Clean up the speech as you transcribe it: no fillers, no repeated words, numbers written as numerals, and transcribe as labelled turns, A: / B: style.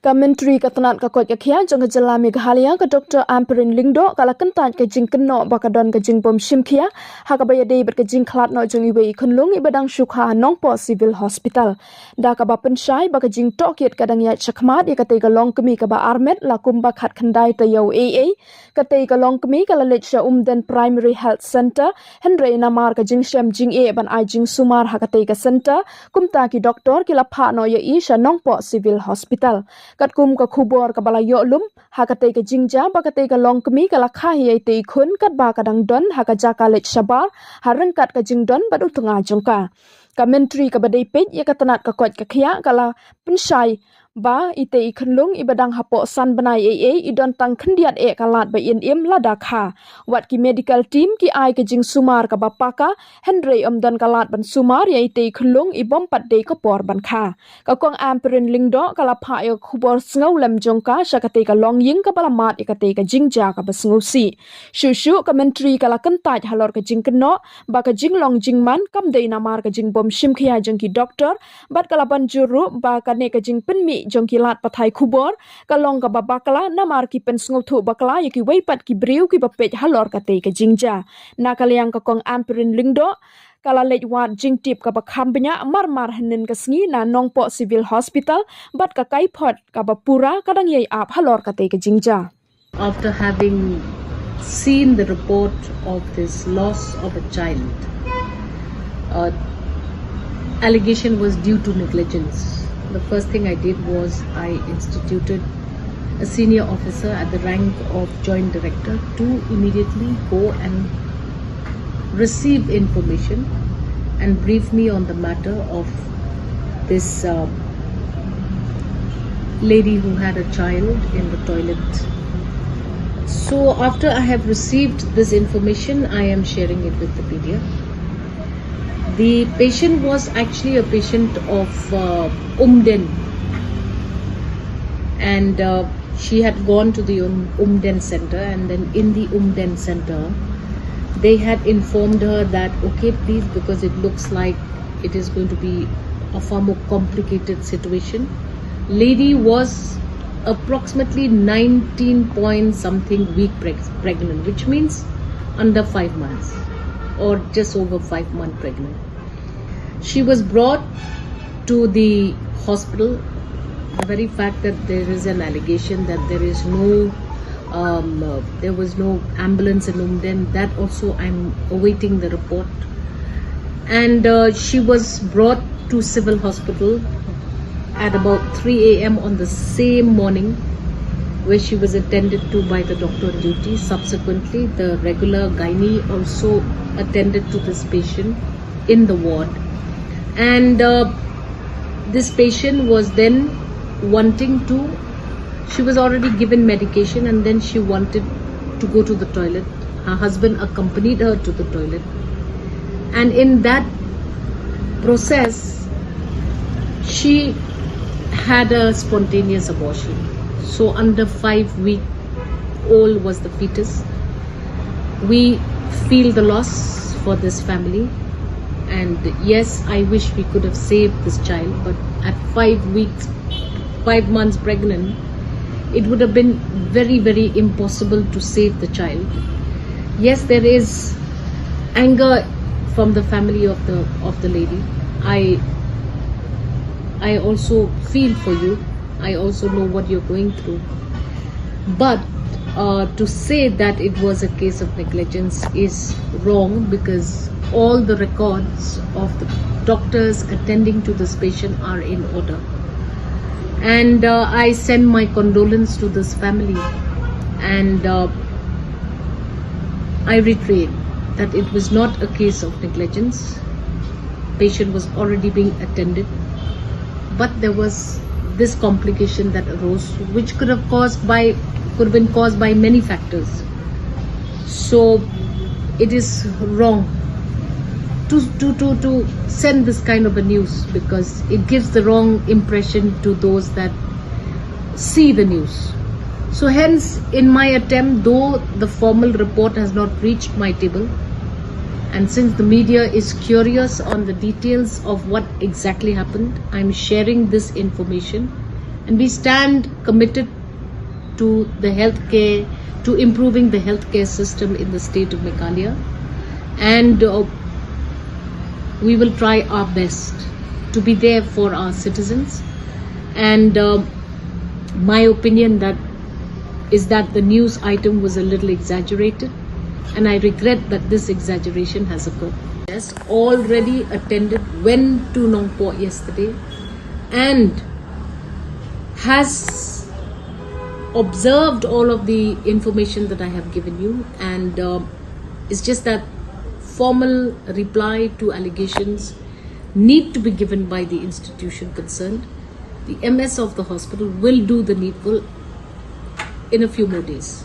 A: Commentary katanat ka kot kia jong jala Meghalaya ka Dr. Ampareen Lyngdoh kala Kyntait ka Jingkhlad bakadon ka Jingbym Shim Khia hakabaya day ber ka Jingkhlad no jong iwe Khunlung ibadang Shukha Nongpo Civil Hospital da ka ba pensyai ba ka jing tokiet kadang ya chakmat ya ka te ka long kemi ka ba armet la kumba khat khandai ta yo aa ka te ka long kemi kala lecha umden Primary Health Center henre namar ka jingshem jing e ban ai jing sumar hakate ka center kumta ki doktor ki la pha no ya isha Nongpo Civil Hospital kat kum ka khubor ka bala yo lum hakate ka jingja bakate ka long kemi kala kha hi te khun kat ba kadang don hakaja college shabar harang kat ka jingdon badu tunga jongka commentary ka badai page ya katanat ka kot ka khia kala pensyai ba ite Khunlung ibadang hapo san banai idon tang khandiat kalat ba in im lada kha wat ki medical team ki ai ka jing sumar ka bapaka henry omdon kalat ban sumar ya ite Khunlung ibom pat de ka por ban kha ka kong Ampareen Lyngdoh kala pha yo khubor sngaw lam jongka shakate ka long ying ka bala mat ikate ka jingja ka basngu si shu commentary kala Kyntait halor ka jingkno ba ka jinglong jingman kam de namar ka Jingbym Shim Khia jongki doctor bat kala ban juru ba ka ne ka jingpen mi Jingkhlad pathai khubor kalong ka babakala namar ki pensngo thu bakla yaki weipat ki briu ki bapej halor ka te ka jingja nakaliang ka kong Ampareen Lyngdoh kala lejwat jingtip ka bakhambnya marmar hanin ka sngi na Nongpo Civil Hospital bat ka kaipot ka bapura kadang yai ap halor ka te ka jingja.
B: After having seen the report of this loss of a child, allegation was due to negligence. The first thing I did was I instituted a senior officer at the rank of joint director to immediately go and receive information and brief me on the matter of this lady who had a child in the toilet. So after I have received this information, I am sharing it with the media. The patient was actually a patient of Umden, and she had gone to the Umden center, and then in the Umden center they had informed her that okay, please, because it looks like it is going to be a far more complicated situation. Lady was approximately 19 point something week pregnant, which means under 5 months or just over 5 months pregnant. She was brought to the hospital. The very fact that there is an allegation that there is there was no ambulance in Umden, that also I'm awaiting the report. And she was brought to civil hospital at about 3 a.m. on the same morning, where she was attended to by the doctor on duty. Subsequently, the regular gynae also attended to this patient in the ward. And this patient was then wanting to, she was already given medication, and then she wanted to go to the toilet. Her husband accompanied her to the toilet. And in that process, she had a spontaneous abortion. So under 5 weeks old was the fetus. We feel the loss for this family. And yes, I wish we could have saved this child, but at 5 weeks, 5 months pregnant, it would have been very, very impossible to save the child. Yes, there is anger from the family of the lady. I also feel for you. I also know what you're going through. But to say that it was a case of negligence is wrong, because all the records of the doctors attending to this patient are in order. And I send my condolence to this family, and I reiterate that it was not a case of negligence. Patient was already being attended, but there was this complication that arose, which could have been caused by many factors. So it is wrong to send this kind of a news, because it gives the wrong impression to those that see the news. So hence, in my attempt, though the formal report has not reached my table, and since the media is curious on the details of what exactly happened, I'm sharing this information and we stand committed to the healthcare, to improving the healthcare system in the state of Meghalaya, and we will try our best to be there for our citizens. And my opinion is that the news item was a little exaggerated, and I regret that this exaggeration has occurred. Yes, already attended, went to Nongpo yesterday, and has observed all of the information that I have given you, and it's just that formal reply to allegations need to be given by the institution concerned. The MS of the hospital will do the needful in a few more days.